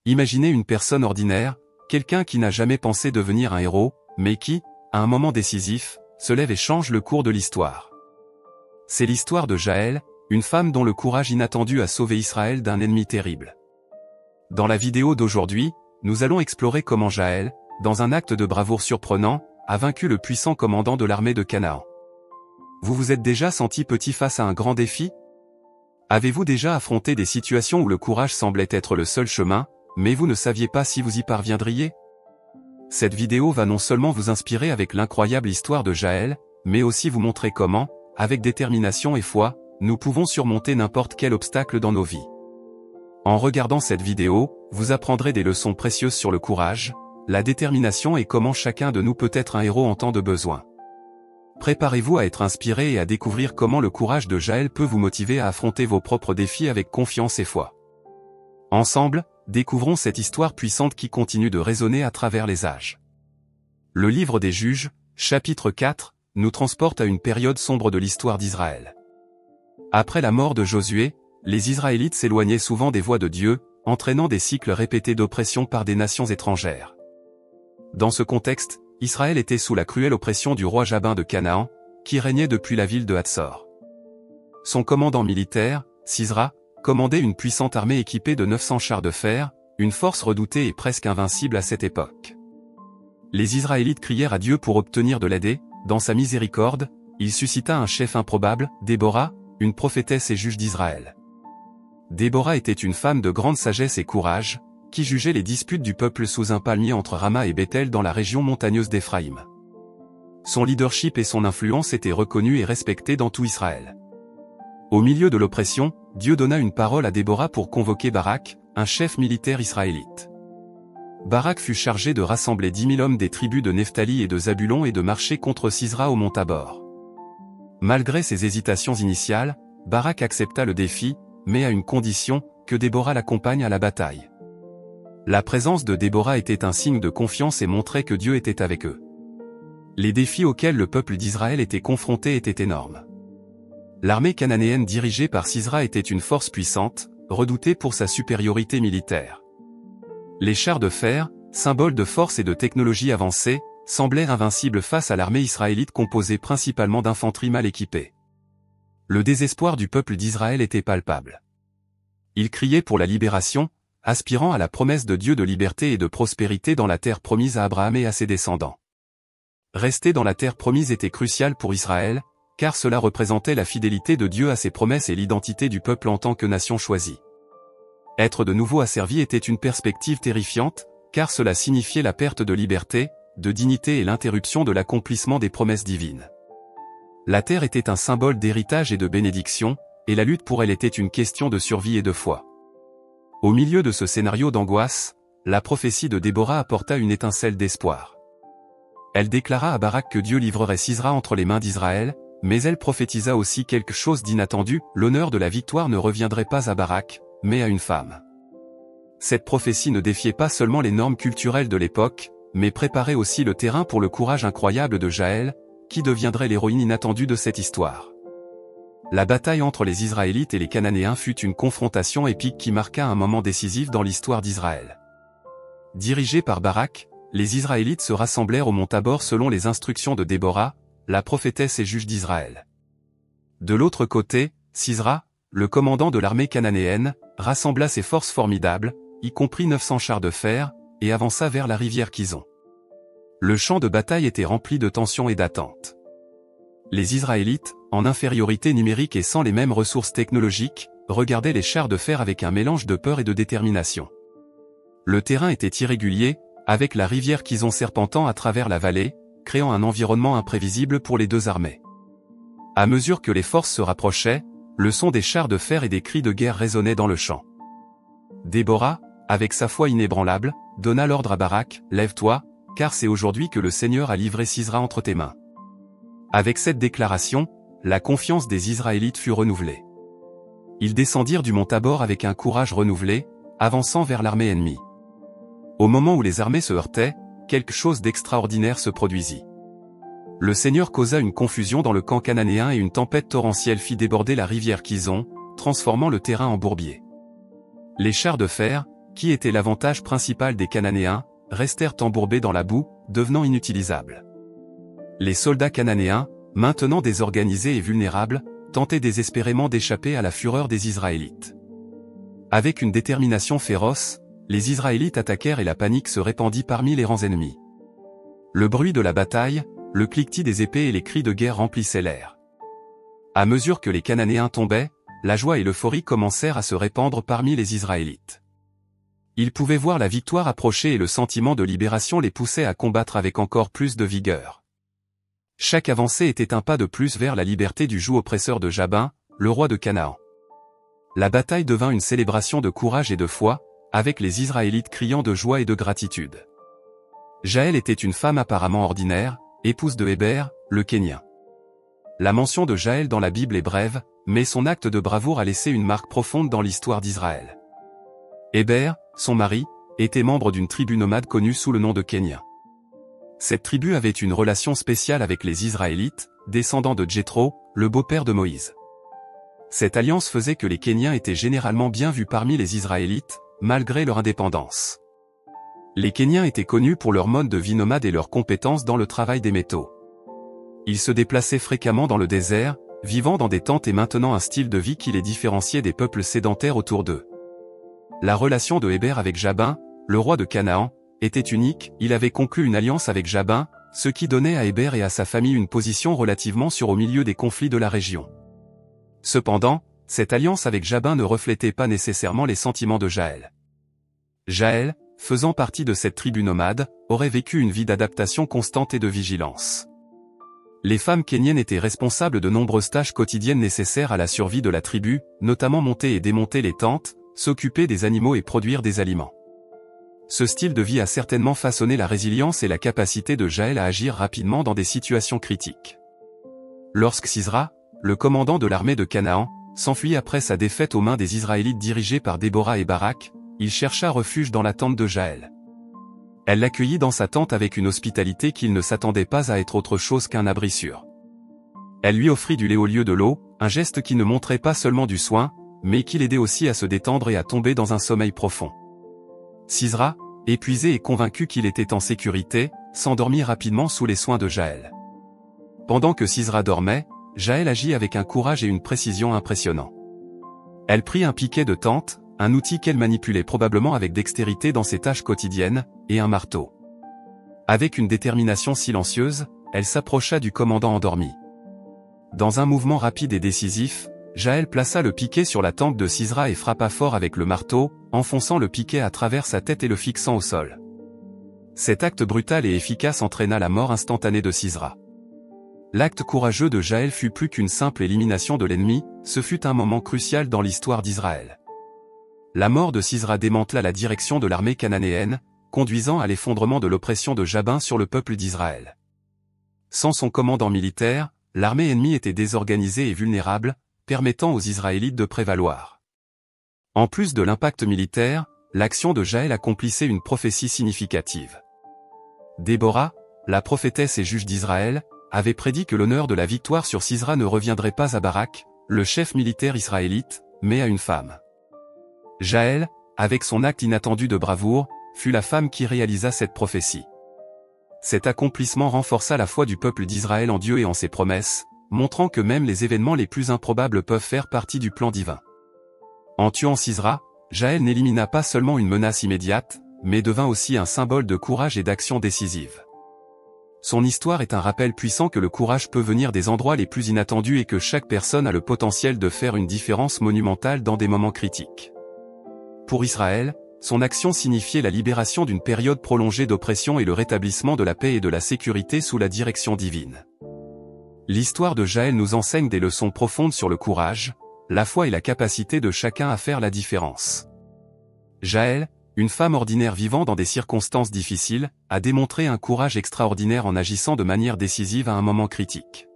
Imaginez une personne ordinaire, quelqu'un qui n'a jamais pensé devenir un héros, mais qui, à un moment décisif, se lève et change le cours de l'histoire. C'est l'histoire de Jaël, une femme dont le courage inattendu a sauvé Israël d'un ennemi terrible. Dans la vidéo d'aujourd'hui, nous allons explorer comment Jaël, dans un acte de bravoure surprenant, a vaincu le puissant commandant de l'armée de Canaan. Vous vous êtes déjà senti petit face à un grand défi? Avez-vous déjà affronté des situations où le courage semblait être le seul chemin, mais vous ne saviez pas si vous y parviendriez? Cette vidéo va non seulement vous inspirer avec l'incroyable histoire de Jaël, mais aussi vous montrer comment, avec détermination et foi, nous pouvons surmonter n'importe quel obstacle dans nos vies. En regardant cette vidéo, vous apprendrez des leçons précieuses sur le courage, la détermination et comment chacun de nous peut être un héros en temps de besoin. Préparez-vous à être inspiré et à découvrir comment le courage de Jaël peut vous motiver à affronter vos propres défis avec confiance et foi. Ensemble, découvrons cette histoire puissante qui continue de résonner à travers les âges. Le livre des Juges, chapitre 4, nous transporte à une période sombre de l'histoire d'Israël. Après la mort de Josué, les Israélites s'éloignaient souvent des voies de Dieu, entraînant des cycles répétés d'oppression par des nations étrangères. Dans ce contexte, Israël était sous la cruelle oppression du roi Jabin de Canaan, qui régnait depuis la ville de Hatzor. Son commandant militaire, Sisra, commandait une puissante armée équipée de 900 chars de fer, une force redoutée et presque invincible à cette époque. Les Israélites crièrent à Dieu pour obtenir de l'aide et, dans sa miséricorde, il suscita un chef improbable, Déborah, une prophétesse et juge d'Israël. Déborah était une femme de grande sagesse et courage, qui jugeait les disputes du peuple sous un palmier entre Rama et Bethel dans la région montagneuse d'Éphraïm. Son leadership et son influence étaient reconnus et respectés dans tout Israël. Au milieu de l'oppression, Dieu donna une parole à Déborah pour convoquer Barak, un chef militaire israélite. Barak fut chargé de rassembler 10 000 hommes des tribus de Nephtali et de Zabulon et de marcher contre Sisra au mont Tabor. Malgré ses hésitations initiales, Barak accepta le défi, mais à une condition, que Déborah l'accompagne à la bataille. La présence de Déborah était un signe de confiance et montrait que Dieu était avec eux. Les défis auxquels le peuple d'Israël était confronté étaient énormes. L'armée cananéenne dirigée par Sisra était une force puissante, redoutée pour sa supériorité militaire. Les chars de fer, symbole de force et de technologie avancée, semblaient invincibles face à l'armée israélite composée principalement d'infanterie mal équipée. Le désespoir du peuple d'Israël était palpable. Il criait pour la libération, aspirant à la promesse de Dieu de liberté et de prospérité dans la terre promise à Abraham et à ses descendants. Rester dans la terre promise était crucial pour Israël, car cela représentait la fidélité de Dieu à ses promesses et l'identité du peuple en tant que nation choisie. Être de nouveau asservi était une perspective terrifiante, car cela signifiait la perte de liberté, de dignité et l'interruption de l'accomplissement des promesses divines. La terre était un symbole d'héritage et de bénédiction, et la lutte pour elle était une question de survie et de foi. Au milieu de ce scénario d'angoisse, la prophétie de Déborah apporta une étincelle d'espoir. Elle déclara à Barak que Dieu livrerait Sisra entre les mains d'Israël, mais elle prophétisa aussi quelque chose d'inattendu, l'honneur de la victoire ne reviendrait pas à Barak, mais à une femme. Cette prophétie ne défiait pas seulement les normes culturelles de l'époque, mais préparait aussi le terrain pour le courage incroyable de Jaël, qui deviendrait l'héroïne inattendue de cette histoire. La bataille entre les Israélites et les Cananéens fut une confrontation épique qui marqua un moment décisif dans l'histoire d'Israël. Dirigés par Barak, les Israélites se rassemblèrent au mont Tabor selon les instructions de Déborah, la prophétesse et juge d'Israël. De l'autre côté, Sisra, le commandant de l'armée cananéenne, rassembla ses forces formidables, y compris 900 chars de fer, et avança vers la rivière Kison. Le champ de bataille était rempli de tensions et d'attentes. Les Israélites, en infériorité numérique et sans les mêmes ressources technologiques, regardaient les chars de fer avec un mélange de peur et de détermination. Le terrain était irrégulier, avec la rivière Kison serpentant à travers la vallée, créant un environnement imprévisible pour les deux armées. À mesure que les forces se rapprochaient, le son des chars de fer et des cris de guerre résonnait dans le champ. Déborah, avec sa foi inébranlable, donna l'ordre à Barak, « Lève-toi, car c'est aujourd'hui que le Seigneur a livré Sisra entre tes mains. » Avec cette déclaration, la confiance des Israélites fut renouvelée. Ils descendirent du mont Tabor avec un courage renouvelé, avançant vers l'armée ennemie. Au moment où les armées se heurtaient, quelque chose d'extraordinaire se produisit. Le Seigneur causa une confusion dans le camp cananéen et une tempête torrentielle fit déborder la rivière Kison, transformant le terrain en bourbier. Les chars de fer, qui était l'avantage principal des Cananéens, restèrent embourbés dans la boue, devenant inutilisables. Les soldats cananéens, maintenant désorganisés et vulnérables, tentaient désespérément d'échapper à la fureur des Israélites. Avec une détermination féroce, les Israélites attaquèrent et la panique se répandit parmi les rangs ennemis. Le bruit de la bataille, le cliquetis des épées et les cris de guerre remplissaient l'air. À mesure que les Cananéens tombaient, la joie et l'euphorie commencèrent à se répandre parmi les Israélites. Ils pouvaient voir la victoire approcher et le sentiment de libération les poussait à combattre avec encore plus de vigueur. Chaque avancée était un pas de plus vers la liberté du joug oppresseur de Jabin, le roi de Canaan. La bataille devint une célébration de courage et de foi, avec les Israélites criant de joie et de gratitude. Jaël était une femme apparemment ordinaire, épouse de Héber, le Kénien. La mention de Jaël dans la Bible est brève, mais son acte de bravoure a laissé une marque profonde dans l'histoire d'Israël. Héber, son mari, était membre d'une tribu nomade connue sous le nom de Kénien. Cette tribu avait une relation spéciale avec les Israélites, descendants de Jéthro, le beau-père de Moïse. Cette alliance faisait que les Kéniens étaient généralement bien vus parmi les Israélites, malgré leur indépendance. Les Kéniens étaient connus pour leur mode de vie nomade et leurs compétences dans le travail des métaux. Ils se déplaçaient fréquemment dans le désert, vivant dans des tentes et maintenant un style de vie qui les différenciait des peuples sédentaires autour d'eux. La relation de Héber avec Jabin, le roi de Canaan, était unique. Il avait conclu une alliance avec Jabin, ce qui donnait à Héber et à sa famille une position relativement sûre au milieu des conflits de la région. Cependant, cette alliance avec Jabin ne reflétait pas nécessairement les sentiments de Jaël. Jaël, faisant partie de cette tribu nomade, aurait vécu une vie d'adaptation constante et de vigilance. Les femmes kéniennes étaient responsables de nombreuses tâches quotidiennes nécessaires à la survie de la tribu, notamment monter et démonter les tentes, s'occuper des animaux et produire des aliments. Ce style de vie a certainement façonné la résilience et la capacité de Jaël à agir rapidement dans des situations critiques. Lorsque Sisra, le commandant de l'armée de Canaan, s'enfuit après sa défaite aux mains des Israélites dirigés par Déborah et Barak, il chercha refuge dans la tente de Jaël. Elle l'accueillit dans sa tente avec une hospitalité qu'il ne s'attendait pas à être autre chose qu'un abri sûr. Elle lui offrit du lait au lieu de l'eau, un geste qui ne montrait pas seulement du soin, mais qui l'aidait aussi à se détendre et à tomber dans un sommeil profond. Sisra, épuisé et convaincu qu'il était en sécurité, s'endormit rapidement sous les soins de Jaël. Pendant que Sisra dormait, Jaël agit avec un courage et une précision impressionnants. Elle prit un piquet de tente, un outil qu'elle manipulait probablement avec dextérité dans ses tâches quotidiennes, et un marteau. Avec une détermination silencieuse, elle s'approcha du commandant endormi. Dans un mouvement rapide et décisif, Jaël plaça le piquet sur la tempe de Sisra et frappa fort avec le marteau, enfonçant le piquet à travers sa tête et le fixant au sol. Cet acte brutal et efficace entraîna la mort instantanée de Sisra. L'acte courageux de Jaël fut plus qu'une simple élimination de l'ennemi, ce fut un moment crucial dans l'histoire d'Israël. La mort de Sisra démantela la direction de l'armée cananéenne, conduisant à l'effondrement de l'oppression de Jabin sur le peuple d'Israël. Sans son commandant militaire, l'armée ennemie était désorganisée et vulnérable, permettant aux Israélites de prévaloir. En plus de l'impact militaire, l'action de Jaël accomplissait une prophétie significative. Déborah, la prophétesse et juge d'Israël, avait prédit que l'honneur de la victoire sur Sisra ne reviendrait pas à Barak, le chef militaire israélite, mais à une femme. Jaël, avec son acte inattendu de bravoure, fut la femme qui réalisa cette prophétie. Cet accomplissement renforça la foi du peuple d'Israël en Dieu et en ses promesses, montrant que même les événements les plus improbables peuvent faire partie du plan divin. En tuant Sisra, Jaël n'élimina pas seulement une menace immédiate, mais devint aussi un symbole de courage et d'action décisive. Son histoire est un rappel puissant que le courage peut venir des endroits les plus inattendus et que chaque personne a le potentiel de faire une différence monumentale dans des moments critiques. Pour Israël, son action signifiait la libération d'une période prolongée d'oppression et le rétablissement de la paix et de la sécurité sous la direction divine. L'histoire de Jaël nous enseigne des leçons profondes sur le courage, la foi et la capacité de chacun à faire la différence. Jaël, une femme ordinaire vivant dans des circonstances difficiles, a démontré un courage extraordinaire en agissant de manière décisive à un moment critique.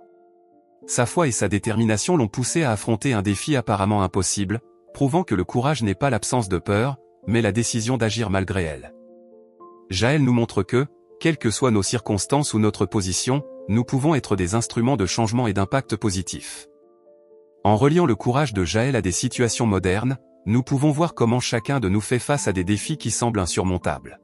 Sa foi et sa détermination l'ont poussée à affronter un défi apparemment impossible, prouvant que le courage n'est pas l'absence de peur, mais la décision d'agir malgré elle. Jaël nous montre que, quelles que soient nos circonstances ou notre position, nous pouvons être des instruments de changement et d'impact positif. En reliant le courage de Jaël à des situations modernes, nous pouvons voir comment chacun de nous fait face à des défis qui semblent insurmontables.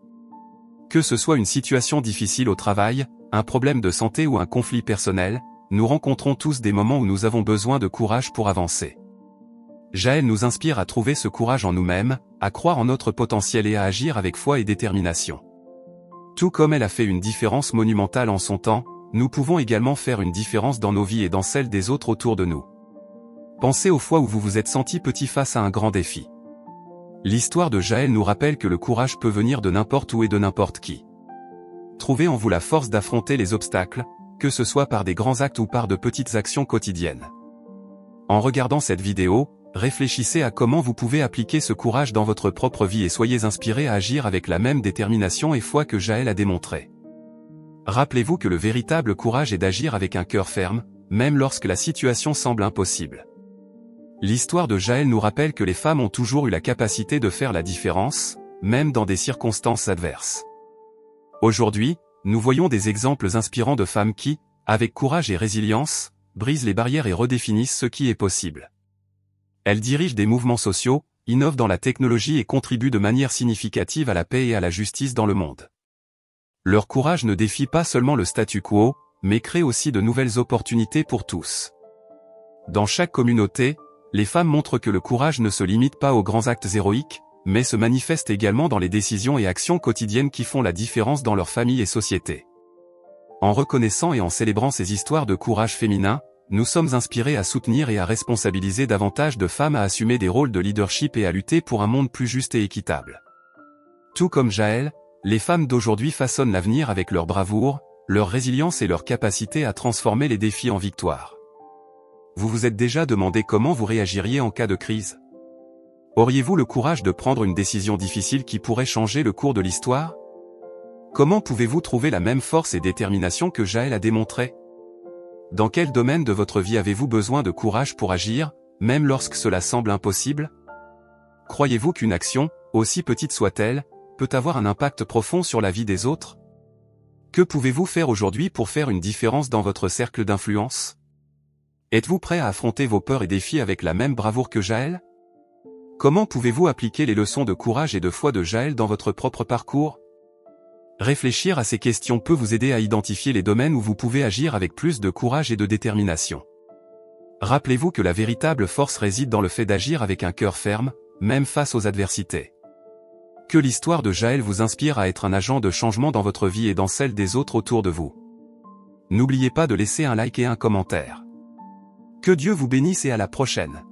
Que ce soit une situation difficile au travail, un problème de santé ou un conflit personnel, nous rencontrons tous des moments où nous avons besoin de courage pour avancer. Jaël nous inspire à trouver ce courage en nous-mêmes, à croire en notre potentiel et à agir avec foi et détermination. Tout comme elle a fait une différence monumentale en son temps, nous pouvons également faire une différence dans nos vies et dans celles des autres autour de nous. Pensez aux fois où vous vous êtes senti petit face à un grand défi. L'histoire de Jaël nous rappelle que le courage peut venir de n'importe où et de n'importe qui. Trouvez en vous la force d'affronter les obstacles, que ce soit par des grands actes ou par de petites actions quotidiennes. En regardant cette vidéo, réfléchissez à comment vous pouvez appliquer ce courage dans votre propre vie et soyez inspirés à agir avec la même détermination et foi que Jaël a démontré. Rappelez-vous que le véritable courage est d'agir avec un cœur ferme, même lorsque la situation semble impossible. L'histoire de Jaël nous rappelle que les femmes ont toujours eu la capacité de faire la différence, même dans des circonstances adverses. Aujourd'hui, nous voyons des exemples inspirants de femmes qui, avec courage et résilience, brisent les barrières et redéfinissent ce qui est possible. Elles dirigent des mouvements sociaux, innovent dans la technologie et contribuent de manière significative à la paix et à la justice dans le monde. Leur courage ne défie pas seulement le statu quo, mais crée aussi de nouvelles opportunités pour tous. Dans chaque communauté, les femmes montrent que le courage ne se limite pas aux grands actes héroïques, mais se manifeste également dans les décisions et actions quotidiennes qui font la différence dans leur famille et société. En reconnaissant et en célébrant ces histoires de courage féminin, nous sommes inspirés à soutenir et à responsabiliser davantage de femmes à assumer des rôles de leadership et à lutter pour un monde plus juste et équitable. Tout comme Jaël, les femmes d'aujourd'hui façonnent l'avenir avec leur bravoure, leur résilience et leur capacité à transformer les défis en victoire. Vous vous êtes déjà demandé comment vous réagiriez en cas de crise? Auriez-vous le courage de prendre une décision difficile qui pourrait changer le cours de l'histoire? Comment pouvez-vous trouver la même force et détermination que Jaël a démontré? Dans quel domaine de votre vie avez-vous besoin de courage pour agir, même lorsque cela semble impossible? Croyez-vous qu'une action, aussi petite soit-elle, peut avoir un impact profond sur la vie des autres? Que pouvez-vous faire aujourd'hui pour faire une différence dans votre cercle d'influence? Êtes-vous prêt à affronter vos peurs et défis avec la même bravoure que Jaël? Comment pouvez-vous appliquer les leçons de courage et de foi de Jaël dans votre propre parcours? Réfléchir à ces questions peut vous aider à identifier les domaines où vous pouvez agir avec plus de courage et de détermination. Rappelez-vous que la véritable force réside dans le fait d'agir avec un cœur ferme, même face aux adversités. Que l'histoire de Jaël vous inspire à être un agent de changement dans votre vie et dans celle des autres autour de vous. N'oubliez pas de laisser un like et un commentaire. Que Dieu vous bénisse et à la prochaine.